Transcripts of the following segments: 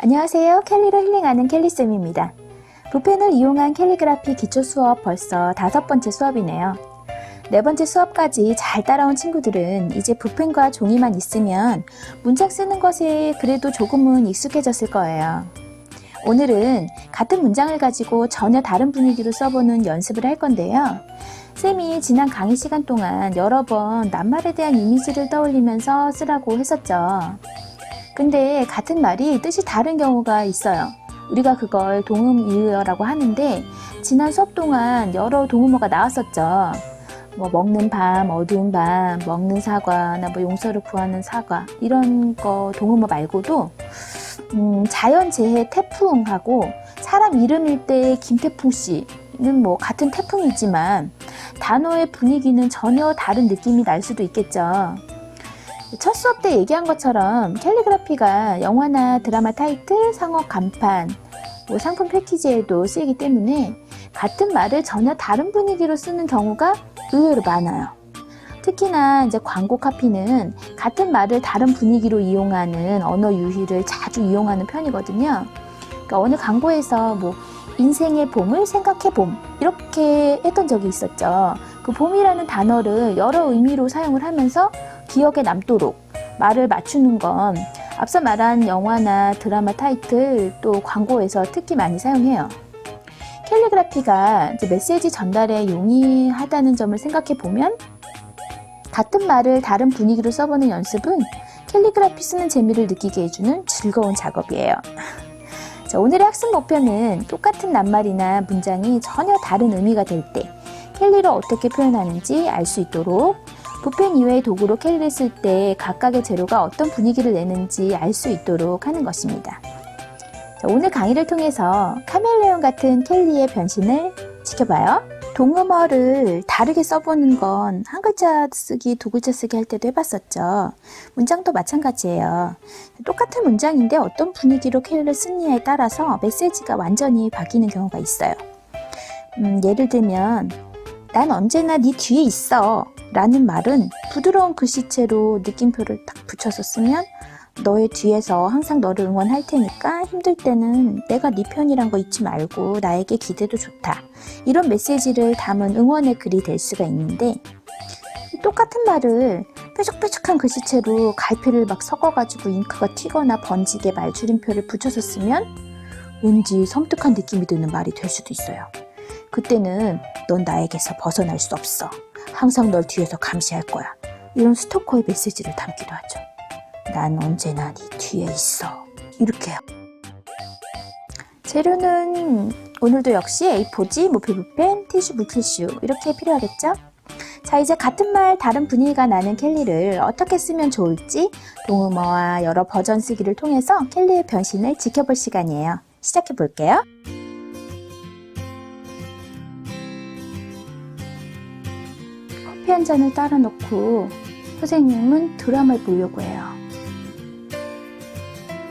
안녕하세요. 캘리로 힐링하는 캘리쌤입니다. 붓펜을 이용한 캘리그라피 기초 수업 벌써 5번째 수업이네요. 4번째 수업까지 잘 따라온 친구들은 이제 붓펜과 종이만 있으면 문장 쓰는 것에 그래도 조금은 익숙해졌을 거예요. 오늘은 같은 문장을 가지고 전혀 다른 분위기로 써보는 연습을 할 건데요. 쌤이 지난 강의 시간 동안 여러 번 낱말에 대한 이미지를 떠올리면서 쓰라고 했었죠. 근데 같은 말이 뜻이 다른 경우가 있어요. 우리가 그걸 동음이의어라고 하는데 지난 수업 동안 여러 동음어가 나왔었죠. 먹는 밤, 어두운 밤, 먹는 사과나 용서를 구하는 사과 이런 거 동음어 말고도 자연재해 태풍하고 사람 이름일 때 김태풍 씨는 같은 태풍이지만 단어의 분위기는 전혀 다른 느낌이 날 수도 있겠죠. 첫 수업 때 얘기한 것처럼 캘리그라피가 영화나 드라마 타이틀, 상업 간판, 상품 패키지에도 쓰이기 때문에 같은 말을 전혀 다른 분위기로 쓰는 경우가 의외로 많아요. 특히나 이제 광고 카피는 같은 말을 다른 분위기로 이용하는 언어 유희를 자주 이용하는 편이거든요. 그러니까 어느 광고에서 인생의 봄을 생각해 봄 이렇게 했던 적이 있었죠. 그 봄이라는 단어를 여러 의미로 사용을 하면서 기억에 남도록 말을 맞추는 건 앞서 말한 영화나 드라마 타이틀 또 광고에서 특히 많이 사용해요. 캘리그라피가 이제 메시지 전달에 용이하다는 점을 생각해 보면 같은 말을 다른 분위기로 써보는 연습은 캘리그라피 쓰는 재미를 느끼게 해주는 즐거운 작업이에요. 자, 오늘의 학습 목표는 똑같은 낱말이나 문장이 전혀 다른 의미가 될 때 캘리로 어떻게 표현하는지 알 수 있도록 붓펜 이외의 도구로 캘리를 쓸 때 각각의 재료가 어떤 분위기를 내는지 알 수 있도록 하는 것입니다. 자, 오늘 강의를 통해서 카멜레온 같은 캘리의 변신을 지켜봐요. 동음어를 다르게 써보는 건 한 글자 쓰기, 두 글자 쓰기 할 때도 해봤었죠. 문장도 마찬가지예요. 똑같은 문장인데 어떤 분위기로 캘리를 쓰느냐에 따라서 메시지가 완전히 바뀌는 경우가 있어요. 예를 들면 난 언제나 네 뒤에 있어 라는 말은 부드러운 글씨체로 느낌표를 딱 붙여서 쓰면 너의 뒤에서 항상 너를 응원할 테니까 힘들 때는 내가 네 편이란 거 잊지 말고 나에게 기대도 좋다. 이런 메시지를 담은 응원의 글이 될 수가 있는데 똑같은 말을 뾰족뾰족한 글씨체로 갈피를 섞어가지고 잉크가 튀거나 번지게 말줄임표를 붙여서 쓰면 왠지 섬뜩한 느낌이 드는 말이 될 수도 있어요. 그때는 넌 나에게서 벗어날 수 없어. 항상 널 뒤에서 감시할 거야. 이런 스토커의 메시지를 담기도 하죠. 난 언제나 네 뒤에 있어. 이렇게요. 재료는 오늘도 역시 A4지, 모피붓펜, 티슈, 물티슈 이렇게 필요하겠죠? 자, 이제 같은 말 다른 분위기가 나는 캘리를 어떻게 쓰면 좋을지 동음어와 여러 버전 쓰기를 통해서 캘리의 변신을 지켜볼 시간이에요. 시작해 볼게요. 커피 한 잔을 따라 놓고 선생님은 드라마를 보려고 해요.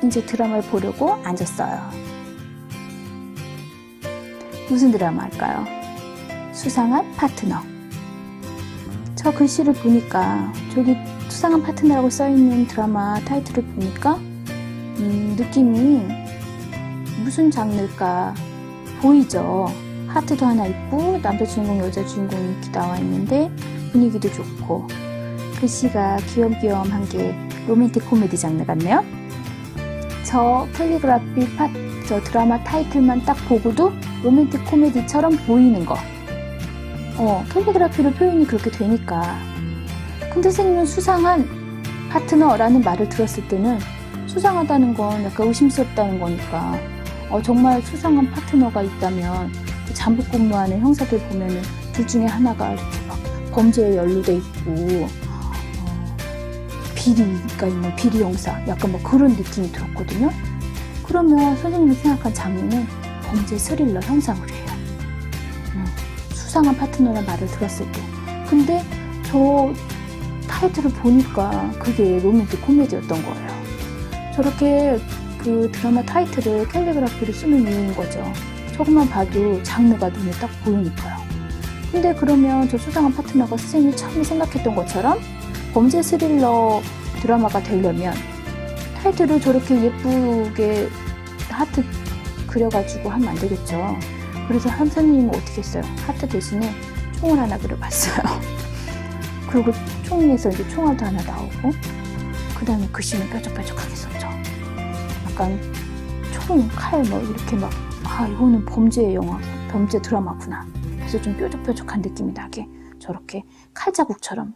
이제 드라마를 보려고 앉았어요. 무슨 드라마 할까요? 수상한 파트너. 저 글씨를 보니까 저기 수상한 파트너라고 써있는 드라마 타이틀을 보니까 느낌이 무슨 장르일까 보이죠? 하트도 하나 있고 남자 주인공 여자 주인공이 이렇게 나와 있는데 분위기도 좋고 글씨가 귀염귀염한 게 로맨틱 코미디 장르 같네요. 저 캘리그라피 저 드라마 타이틀만 딱 보고도 로맨틱 코미디처럼 보이는 거. 캘리그라피로 표현이 그렇게 되니까. 근데 선생님은 수상한 파트너라는 말을 들었을 때는 수상하다는 건 약간 의심스럽다는 거니까 정말 수상한 파트너가 있다면 잠복근무하는 형사들 보면은 둘 중에 하나가 이렇게 범죄에 연루돼 있고 비리가 있는 비리 형사 약간 그런 느낌이 들었거든요. 그러면 선생님이 생각한 장르는 범죄 스릴러 형사물이에요. 수상한 파트너라는 말을 들었을 때. 근데 저 타이틀을 보니까 그게 로맨틱 코미디였던 거예요. 저렇게 그 드라마 타이틀을 캘리그라피로 쓰는 이유인 거죠. 저것만 봐도 장르가 눈에 딱 보이니까요. 근데 그러면 저 수상한 파트너가 선생님이 처음에 생각했던 것처럼 범죄 스릴러 드라마가 되려면 타이틀을 저렇게 예쁘게 하트 그려가지고 하면 안 되겠죠. 그래서 선생님은 어떻게 했어요? 하트 대신에 총을 하나 그려봤어요. 그리고 총에서 이제 총알도 하나 나오고, 그 다음에 글씨는 뾰족뾰족하게 썼죠. 약간 총, 칼 뭐 이렇게 막, 아, 이거는 범죄 영화, 범죄 드라마구나. 그래서 좀 뾰족뾰족한 느낌이 나게 저렇게 칼자국처럼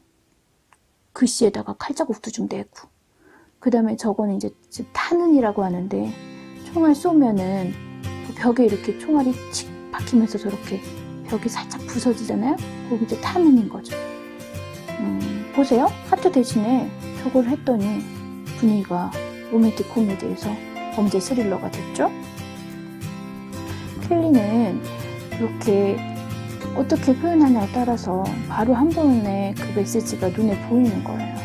글씨에다가 칼자국도 좀 내고, 그 다음에 저거는 이제 타는이라고 하는데, 총알 쏘면은 벽에 이렇게 총알이 칙 박히면서 저렇게 벽이 살짝 부서지잖아요? 그게 이제 타는인 거죠. 보세요. 하트 대신에 저걸 했더니 분위기가 로맨틱 코미디에서 범죄 스릴러가 됐죠? 켈리는 이렇게 어떻게 표현하냐에 따라서 바로 한 번에 그 메시지가 눈에 보이는 거예요.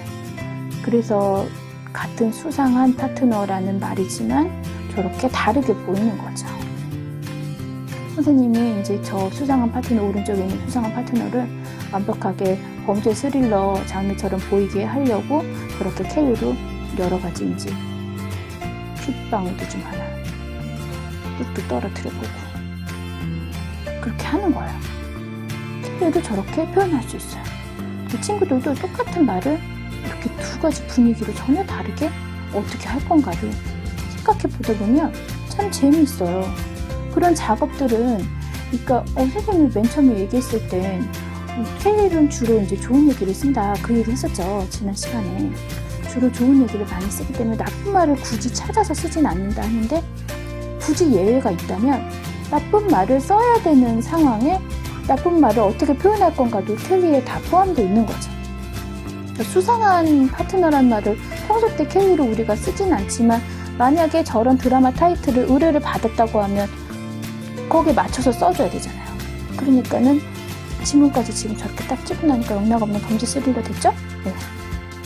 그래서 같은 수상한 파트너라는 말이지만 저렇게 다르게 보이는 거죠. 선생님이 이제 저 수상한 파트너, 오른쪽에 있는 수상한 파트너를 완벽하게 범죄 스릴러 장르처럼 보이게 하려고 저렇게 켈리로 여러 가지 이제 핏방울도 좀 하나 뚝뚝 떨어뜨려 보고 그렇게 하는 거예요. 켈리도 저렇게 표현할 수 있어요. 이 친구들도 똑같은 말을 이렇게 두 가지 분위기로 전혀 다르게 어떻게 할 건가를 생각해 보다 보면 참 재미있어요. 그런 작업들은, 그러니까 선생님이 맨 처음에 얘기했을 땐 켈리는 주로 이제 좋은 얘기를 쓴다, 그 얘기 했었죠. 지난 시간에. 주로 좋은 얘기를 많이 쓰기 때문에 나쁜 말을 굳이 찾아서 쓰진 않는다 하는데, 굳이 예외가 있다면 나쁜 말을 써야 되는 상황에 나쁜 말을 어떻게 표현할 건가도 켈리에 다 포함되어 있는 거죠. 수상한 파트너란 말을 평소 때 켈리로 우리가 쓰진 않지만, 만약에 저런 드라마 타이틀을 의뢰를 받았다고 하면 거기에 맞춰서 써줘야 되잖아요. 그러니까는 지문까지 지금 저렇게 딱 찍고 나니까 영락없는 범죄 스릴러 됐죠? 네.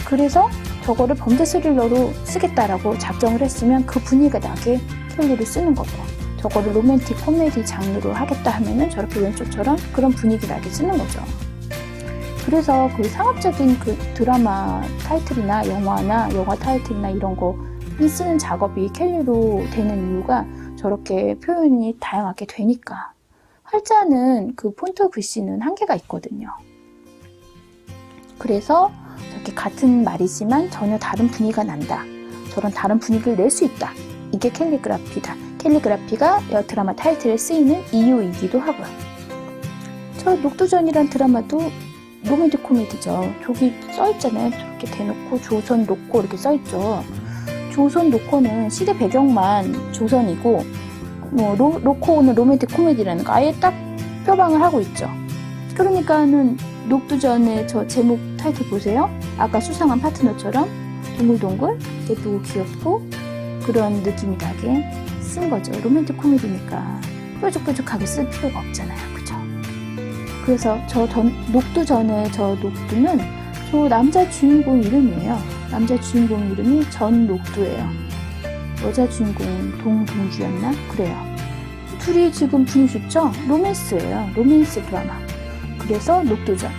그래서 저거를 범죄 스릴러로 쓰겠다라고 작정을 했으면 그 분위기가 나게 켈리를 쓰는 거고, 저거를 로맨틱 코미디 장르로 하겠다 하면은 저렇게 왼쪽처럼 그런 분위기 나게 쓰는 거죠. 그래서 그 상업적인 그 드라마 타이틀이나 영화 타이틀이나 이런 거 쓰는 작업이 켈리로 되는 이유가 저렇게 표현이 다양하게 되니까. 활자는 그 폰트 글씨는 한계가 있거든요. 그래서 저렇게 같은 말이지만 전혀 다른 분위기가 난다. 저런 다른 분위기를 낼 수 있다. 이게 캘리그라피다. 캘리그라피가 드라마 타이틀에 쓰이는 이유이기도 하고요. 저 녹두전이란 드라마도 로맨틱 코미디죠. 저기 써있잖아요. 저렇게 대놓고 조선 로코 이렇게 써있죠. 조선 로코는 시대 배경만 조선이고, 로코는 로맨틱 코미디라는 거 아예 딱 표방을 하고 있죠. 그러니까는 녹두전의 저 제목 타이틀 보세요. 아까 수상한 파트너처럼 동글동글 예쁘고 귀엽고 그런 느낌이 나게 쓴 거죠. 로맨틱 코미디니까 뾰족뾰족하게 쓸 필요가 없잖아요. 그죠? 그래서 녹두전의 저 녹두는 저 남자 주인공 이름이에요. 남자 주인공 이름이 전녹두예요. 여자 주인공은 동동주였나? 그래요. 둘이 지금 분위기 좋죠? 로맨스예요. 로맨스 드라마. 그래서 녹두전.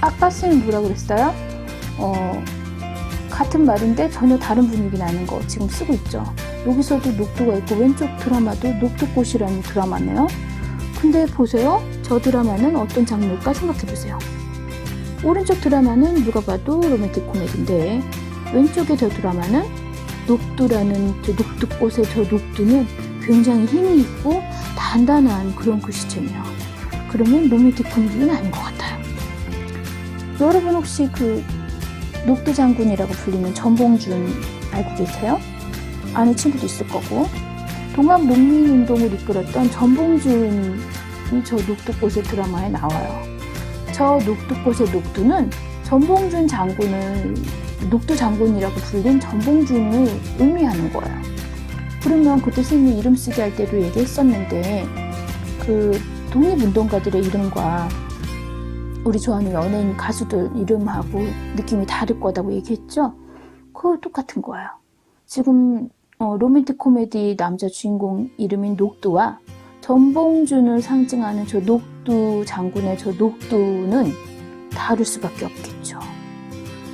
아까 쌤이 뭐라고 그랬어요? 같은 말인데 전혀 다른 분위기 나는 거 지금 쓰고 있죠. 여기서도 녹두가 있고 왼쪽 드라마도 녹두꽃이라는 드라마네요. 근데 보세요. 저 드라마는 어떤 장르일까 생각해보세요. 오른쪽 드라마는 누가 봐도 로맨틱 코미디인데 왼쪽의 저 드라마는 녹두라는 저 녹두꽃의 저 녹두는 굉장히 힘이 있고 단단한 그런 글씨체네요. 그러면 로맨틱 코미디는 아닌 것 같아요. 여러분 혹시 그 녹두 장군이라고 불리는 전봉준 알고 계세요? 아는 친구도 있을 거고, 동학농민운동을 이끌었던 전봉준이 저 녹두꽃의 드라마에 나와요. 저 녹두꽃의 녹두는 전봉준 장군을, 녹두 장군이라고 불린 전봉준을 의미하는 거예요. 그러면 그때 선생님이 이름 쓰기 할 때도 얘기했었는데, 그 독립운동가들의 이름과 우리 좋아하는 연예인 가수들 이름하고 느낌이 다를 거다고 얘기했죠? 그거 똑같은 거예요. 지금 로맨틱 코미디 남자 주인공 이름인 녹두와 전봉준을 상징하는 저 녹두 장군의 저 녹두는 다를 수밖에 없겠죠.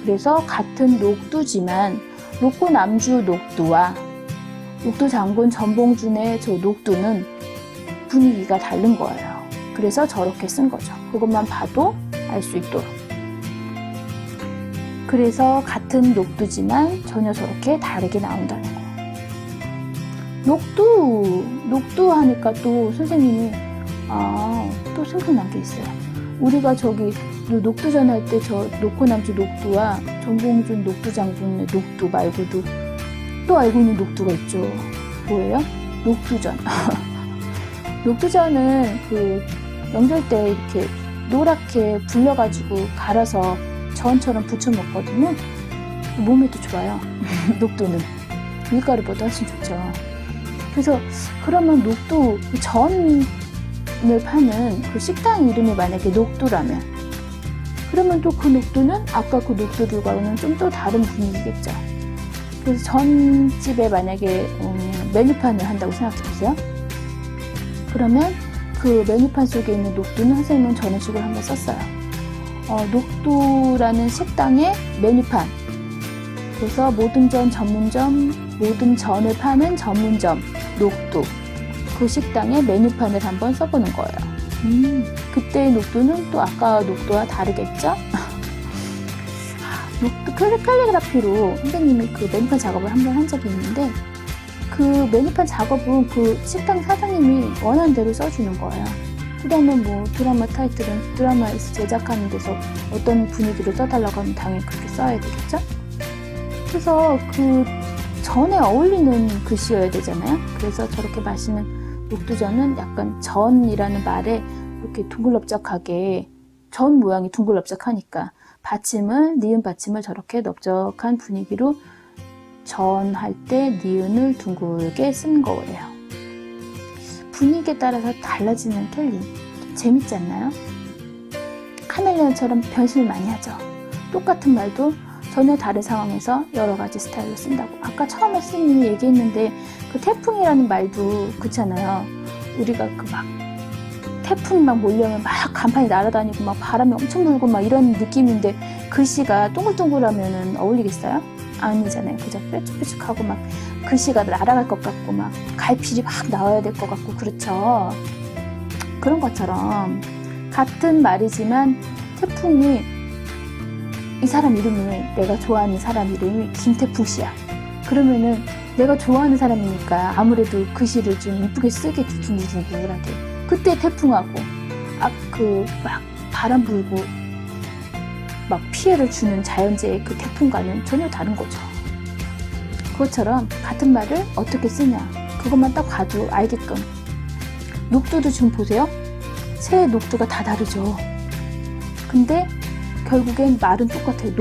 그래서 같은 녹두지만 로코 남주 녹두와 녹두 장군 전봉준의 저 녹두는 분위기가 다른 거예요. 그래서 저렇게 쓴 거죠. 그것만 봐도 알 수 있도록. 그래서 같은 녹두지만 전혀 저렇게 다르게 나온다는 거. 녹두 하니까 또 선생님이 또 생각난 게 있어요. 우리가 저기 녹두전 할 때 저 녹호남주 녹두와 전봉준 녹두 장군의 녹두 말고도 또 알고 있는 녹두가 있죠. 뭐예요? 녹두전. 녹두전은 그 명절 때 이렇게 노랗게 불려가지고 갈아서 전처럼 부쳐 먹거든요. 몸에도 좋아요. 녹두는 밀가루보다 훨씬 좋죠. 그래서 그러면 녹두 전을 파는 그 식당 이름이 만약에 녹두라면, 그러면 또 그 녹두는 아까 그 녹두들과는 좀 또 다른 분위기겠죠. 그래서 전집에 만약에 메뉴판을 한다고 생각해 보세요. 그러면 그 메뉴판 속에 있는 녹두는 선생님은 저런 식으로 한번 썼어요. 녹두라는 식당의 메뉴판. 그래서 모든 전 전문점, 모든 전을 파는 전문점, 녹두. 그 식당의 메뉴판을 한번 써보는 거예요. 그때의 녹두는 또 아까 녹두와 다르겠죠? 녹두 캘리그라피로 선생님이 그 메뉴판 작업을 한번 한 적이 있는데, 그 메뉴판 작업은 그 식당 사장님이 원하는 대로 써주는 거예요. 그 다음에 뭐 드라마 타이틀은 드라마에서 제작하는 데서 어떤 분위기를 써달라고 하면 당연히 그렇게 써야 되겠죠? 그래서 그 전에 어울리는 글씨여야 되잖아요. 그래서 저렇게 마시는 녹두전은 약간 전이라는 말에 이렇게 둥글넓적하게, 전 모양이 둥글넓적하니까 받침을, 니은 받침을 저렇게 넓적한 분위기로 전할 때 니은을 둥글게 쓴 거예요. 분위기에 따라서 달라지는 캘리. 재밌지 않나요? 카멜레온처럼 변신을 많이 하죠. 똑같은 말도 전혀 다른 상황에서 여러 가지 스타일로 쓴다고. 아까 처음에 선생님이 얘기했는데 그 태풍이라는 말도 그렇잖아요. 우리가 그 막 태풍이 막 몰려오면 막 간판이 날아다니고 막 바람이 엄청 불고 막 이런 느낌인데 글씨가 동글동글하면 어울리겠어요? 아니잖아요. 그죠? 뾰족뾰족하고 막 글씨가 날아갈 것 같고 막 갈필이 막 나와야 될 것 같고, 그렇죠? 그런 것처럼 같은 말이지만 태풍이, 이 사람 이름이, 내가 좋아하는 사람 이름이 김태풍 씨야. 그러면은 내가 좋아하는 사람이니까 아무래도 글씨를 좀 이쁘게 쓰겠지, 둥글둥글하게. 그때 태풍하고 막 바람 불고 막 피해를 주는 자연재해의 그 태풍과는 전혀 다른 거죠. 그것처럼 같은 말을 어떻게 쓰냐, 그것만 딱 봐도 알게끔. 녹두도 지금 보세요. 새 녹두가 다 다르죠. 근데 결국엔 말은 똑같아요.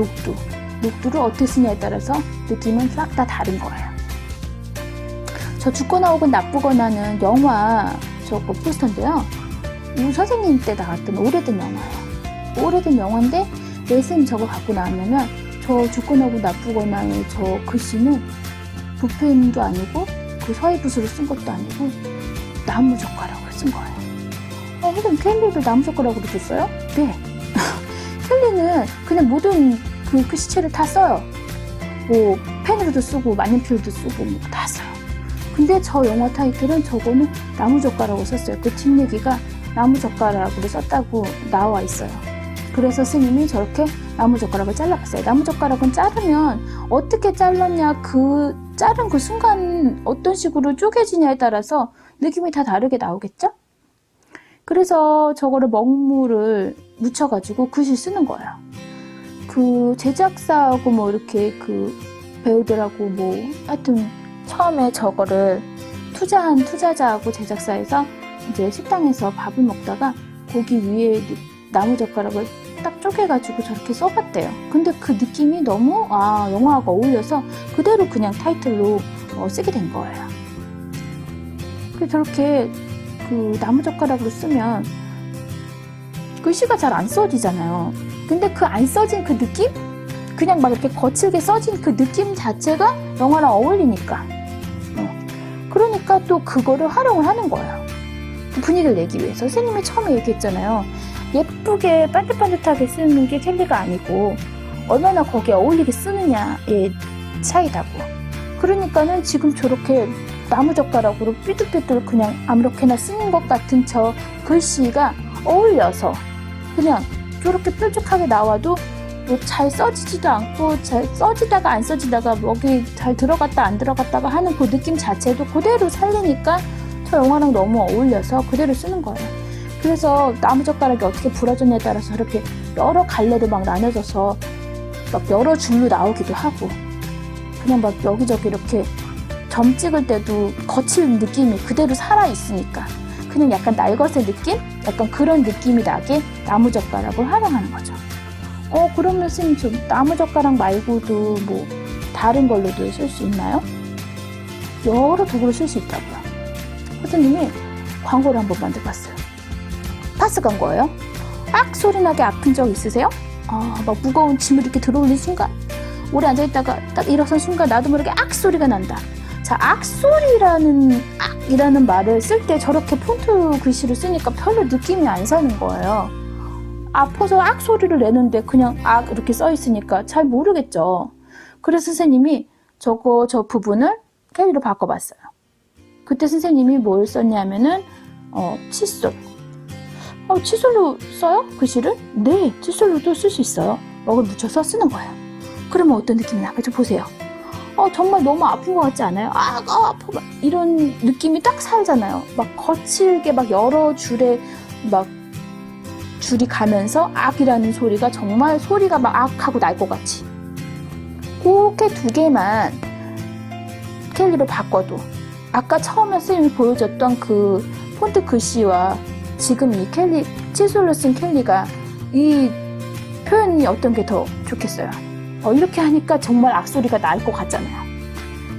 녹두를 어떻게 쓰냐에 따라서 느낌은 싹 다 다른 거예요. 저 죽거나 혹은 나쁘거나는 영화 저거 포스터인데요. 우리 선생님 때 나왔던 오래된 영화예요. 오래된 영화인데 내 선생님 저거 갖고 나왔냐면, 저 죽거나 혹은 나쁘거나의 저 글씨는 붓펜도 아니고 그 서예붓으로 쓴 것도 아니고 나무젓가락으로 쓴 거예요. 선생님 캘리를 나무젓가락으로 썼어요? 네. 캘리는 그냥 모든 그 글씨체를 다 써요. 뭐 펜으로도 쓰고 만년필로도 쓰고 뭐 다 써요. 근데 저 영화 타이틀은 저거는 나무젓가락으로 썼어요. 그 뒷얘기가 나무젓가락으로 썼다고 나와 있어요. 그래서 스님이 저렇게 나무젓가락을 잘라봤어요. 나무젓가락은 자르면 어떻게 잘랐냐, 그 자른 그 순간 어떤 식으로 쪼개지냐에 따라서 느낌이 다 다르게 나오겠죠? 그래서 저거를 먹물을 묻혀가지고 글씨 쓰는 거예요. 그 제작사하고 뭐 이렇게 그 배우들하고 뭐 하여튼 처음에 저거를 투자한 투자자하고 제작사에서 이제 식당에서 밥을 먹다가 고기 위에 나무젓가락을 딱 쪼개가지고 저렇게 써봤대요. 근데 그 느낌이 너무 영화하고 어울려서 그대로 그냥 타이틀로 쓰게 된 거예요. 그래서 저렇게 그 나무젓가락으로 쓰면 글씨가 잘 안 써지잖아요. 근데 그 안 써진 그 느낌? 그냥 막 이렇게 거칠게 써진 그 느낌 자체가 영화랑 어울리니까. 그러니까 또 그거를 활용을 하는 거예요. 그 분위기를 내기 위해서. 선생님이 처음에 얘기했잖아요. 예쁘게 반듯반듯하게 쓰는 게 캘리가 아니고 얼마나 거기에 어울리게 쓰느냐의 차이다고. 그러니까는 지금 저렇게 나무젓가락으로 삐뚤삐뚤 그냥 아무렇게나 쓰는 것 같은 저 글씨가 어울려서 그냥 저렇게 뾰족하게 나와도 뭐 잘 써지지도 않고 잘 써지다가 안 써지다가 여기 잘 들어갔다 안 들어갔다가 하는 그 느낌 자체도 그대로 살리니까 저 영화랑 너무 어울려서 그대로 쓰는 거예요. 그래서 나무젓가락이 어떻게 부러졌냐에 따라서 이렇게 여러 갈래로 막 나눠져서 막 여러 줄로 나오기도 하고 그냥 막 여기저기 이렇게 점 찍을 때도 거칠 느낌이 그대로 살아있으니까 그냥 약간 날것의 느낌? 약간 그런 느낌이 나게 나무젓가락을 활용하는 거죠. 그러면 선생님 좀 나무젓가락 말고도 뭐 다른 걸로도 쓸 수 있나요? 여러 도구를 쓸 수 있다고요. 선생님이 광고를 한번 만들어봤어요. 파스 광고예요. 악 소리 나게 아픈 적 있으세요? 막 무거운 짐을 이렇게 들어올린 순간 오래 앉아있다가 딱 일어선 순간 나도 모르게 악 소리가 난다. 자, 악이라는 말을 쓸 때 저렇게 폰트 글씨를 쓰니까 별로 느낌이 안 사는 거예요. 아파서 악 소리를 내는데 그냥 악 이렇게 써 있으니까 잘 모르겠죠. 그래서 선생님이 저 부분을 캘리로 바꿔봤어요. 그때 선생님이 뭘 썼냐면은 칫솔. 칫솔로 써요? 글씨를? 네, 칫솔로도 쓸 수 있어요. 먹을 묻혀서 쓰는 거예요. 그러면 어떤 느낌이 나죠? 보세요. 정말 너무 아픈 것 같지 않아요? 아파. 이런 느낌이 딱 살잖아요. 막 거칠게 막 여러 줄에 막 줄이 가면서 악이라는 소리가 정말 소리가 막 악하고 날 것 같이. 그렇게 두 개만 캘리로 바꿔도 아까 처음에 선생님이 보여줬던 그 폰트 글씨와 지금 이 캘리, 칫솔로 쓴 캘리가 이 표현이 어떤 게 더 좋겠어요? 이렇게 하니까 정말 악소리가 날 것 같잖아요.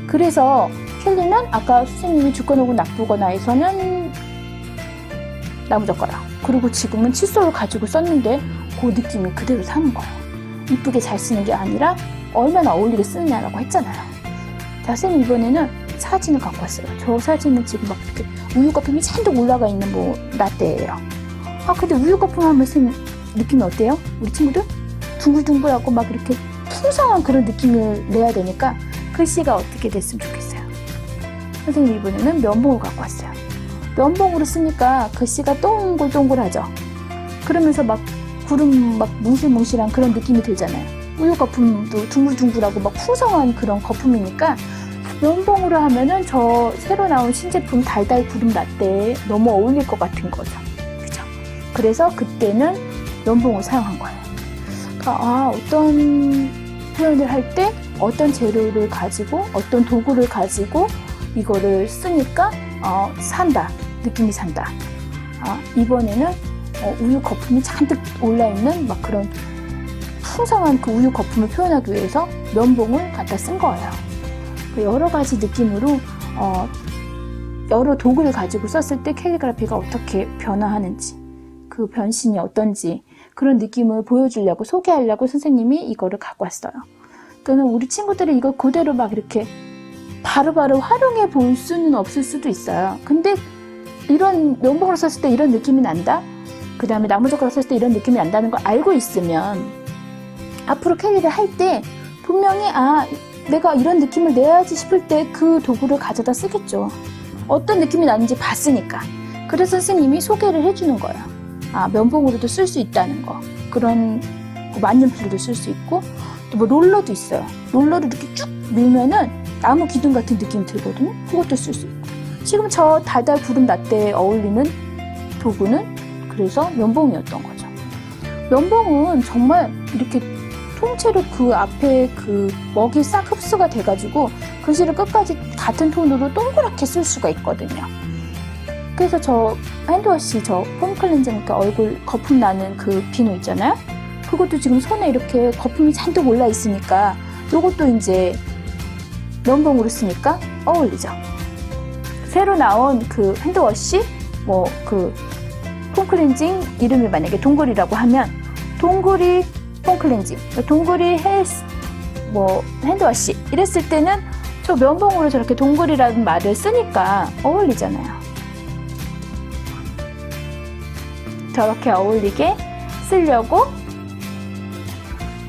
그래서 캘리는 아까 선생님이 좋거나 나쁘거나 해서는 나무젓가락, 그리고 지금은 칫솔을 가지고 썼는데 그 느낌이 그대로 사는 거예요. 이쁘게 잘 쓰는 게 아니라 얼마나 어울리게 쓰느냐라고 했잖아요. 자, 선생님 이번에는 사진을 갖고 왔어요. 저 사진은 지금 막 이렇게 우유 거품이 잔뜩 올라가 있는 뭐 라떼예요. 근데 우유 거품 하면 선생님 느낌이 어때요? 우리 친구들? 둥글둥글하고 막 이렇게 풍성한 그런 느낌을 내야 되니까 글씨가 어떻게 됐으면 좋겠어요. 선생님 이번에는 면봉을 갖고 왔어요. 면봉으로 쓰니까 글씨가 동글동글하죠. 그러면서 막 구름 막 뭉실뭉실한 그런 느낌이 들잖아요. 우유 거품도 둥글둥글하고 막 풍성한 그런 거품이니까 면봉으로 하면은 저 새로 나온 신제품 달달 구름 라떼에 너무 어울릴 것 같은 거죠. 그죠? 그래서 그때는 면봉을 사용한 거예요. 어떤 표현을 할 때 어떤 재료를 가지고 어떤 도구를 가지고 이거를 쓰니까 산다, 느낌이 산다. 이번에는 우유 거품이 잔뜩 올라있는 막 그런 풍성한 그 우유 거품을 표현하기 위해서 면봉을 갖다 쓴 거예요. 여러 가지 느낌으로 여러 도구를 가지고 썼을 때 캘리그라피가 어떻게 변화하는지, 그 변신이 어떤지 그런 느낌을 보여주려고, 소개하려고 선생님이 이거를 갖고 왔어요. 또는 우리 친구들이 이걸 그대로 막 이렇게 바로바로 활용해 볼 수는 없을 수도 있어요. 근데 이런 면봉으로 썼을 때 이런 느낌이 난다? 그 다음에 나무젓가락 썼을 때 이런 느낌이 난다는 걸 알고 있으면 앞으로 캘리를 할 때 분명히 내가 이런 느낌을 내야지 싶을 때 그 도구를 가져다 쓰겠죠. 어떤 느낌이 나는지 봤으니까. 그래서 선생님이 소개를 해주는 거예요. 면봉으로도 쓸 수 있다는 거. 그런 만년필로도 쓸 수 있고 또 뭐 롤러도 있어요. 롤러를 이렇게 쭉 밀면은 나무 기둥 같은 느낌이 들거든요. 그것도 쓸 수 있고. 지금 저 달달 구름 라떼에 어울리는 도구는 그래서 면봉이었던 거죠. 면봉은 정말 이렇게 통째로 그 앞에 그 먹이 싹 흡수가 돼가지고 글씨를 끝까지 같은 톤으로 동그랗게 쓸 수가 있거든요. 그래서 저 핸드워시, 저 폼 클렌징, 그러니까 얼굴 거품 나는 그 비누 있잖아요. 그것도 지금 손에 이렇게 거품이 잔뜩 올라 있으니까 요것도 이제 면봉으로 쓰니까 어울리죠. 새로 나온 그 핸드워시, 뭐 그 폼 클렌징 이름이 만약에 동글이라고 하면 동글이 폼 클렌징, 동글이 핸드워시 이랬을 때는 저 면봉으로 저렇게 동글이라는 말을 쓰니까 어울리잖아요. 저렇게 어울리게 쓰려고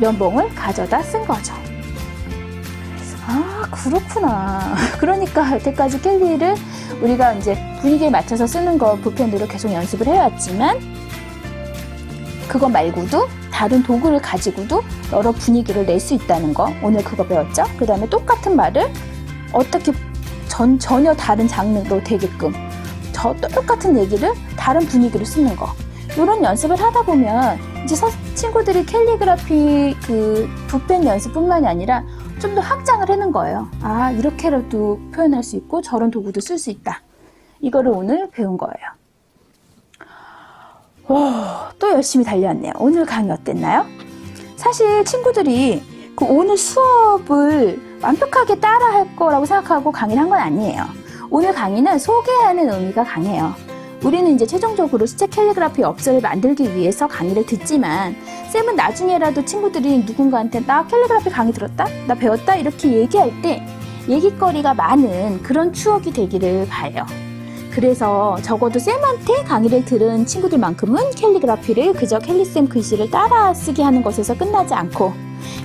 면봉을 가져다 쓴 거죠. 그렇구나. 그러니까 여태까지 캘리를 우리가 이제 분위기에 맞춰서 쓰는 거 붓펜으로 계속 연습을 해왔지만 그거 말고도 다른 도구를 가지고도 여러 분위기를 낼 수 있다는 거 오늘 그거 배웠죠? 그 다음에 똑같은 말을 어떻게 전혀 다른 장르로 되게끔 똑같은 얘기를 다른 분위기로 쓰는 거 이런 연습을 하다 보면 이제 친구들이 캘리그라피 그 붓펜 연습뿐만이 아니라 좀 더 확장을 하는 거예요. 아, 이렇게라도 표현할 수 있고 저런 도구도 쓸 수 있다. 이거를 오늘 배운 거예요. 또 열심히 달려왔네요. 오늘 강의 어땠나요? 사실 친구들이 그 오늘 수업을 완벽하게 따라 할 거라고 생각하고 강의를 한 건 아니에요. 오늘 강의는 소개하는 의미가 강해요. 우리는 이제 최종적으로 수채 캘리그라피 엽서를 만들기 위해서 강의를 듣지만 쌤은 나중에라도 친구들이 누군가한테 나 캘리그라피 강의 들었다? 나 배웠다? 이렇게 얘기할 때 얘기거리가 많은 그런 추억이 되기를 바래요. 그래서 적어도 쌤한테 강의를 들은 친구들만큼은 캘리그라피를 그저 캘리쌤 글씨를 따라 쓰게 하는 것에서 끝나지 않고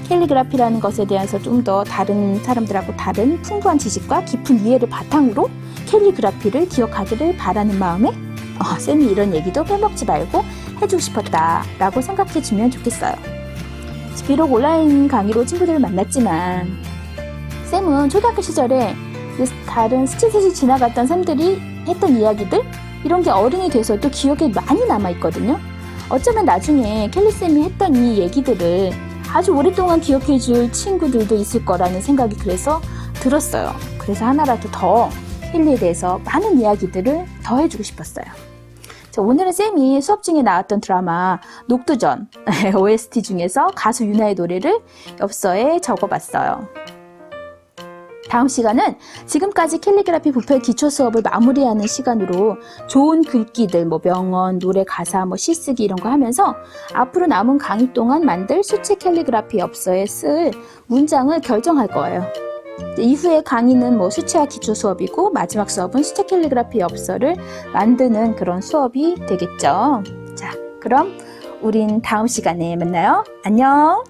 캘리그라피라는 것에 대해서 좀 더 다른 사람들하고 다른 풍부한 지식과 깊은 이해를 바탕으로 캘리그라피를 기억하기를 바라는 마음에 쌤이 이런 얘기도 빼먹지 말고 해주고 싶었다라고 생각해주면 좋겠어요. 비록 온라인 강의로 친구들을 만났지만 쌤은 초등학교 시절에 다른 스치듯이 지나갔던 쌤들이 했던 이야기들 이런 게 어른이 돼서도 기억에 많이 남아있거든요. 어쩌면 나중에 캘리쌤이 했던 이 얘기들을 아주 오랫동안 기억해줄 친구들도 있을 거라는 생각이 그래서 들었어요. 그래서 하나라도 더 캘리에 대해서 많은 이야기들을 더 해주고 싶었어요. 자, 오늘은 쌤이 수업 중에 나왔던 드라마 녹두전 OST 중에서 가수 유나의 노래를 엽서에 적어봤어요. 다음 시간은 지금까지 캘리그라피 붓펜 기초 수업을 마무리하는 시간으로 좋은 글귀들, 명언, 노래 가사, 시쓰기 이런 거 하면서 앞으로 남은 강의 동안 만들 수채 캘리그라피 엽서에 쓸 문장을 결정할 거예요. 이후에 강의는 수채화 기초 수업이고 마지막 수업은 수채 캘리그라피 엽서를 만드는 그런 수업이 되겠죠. 자, 그럼 우린 다음 시간에 만나요. 안녕!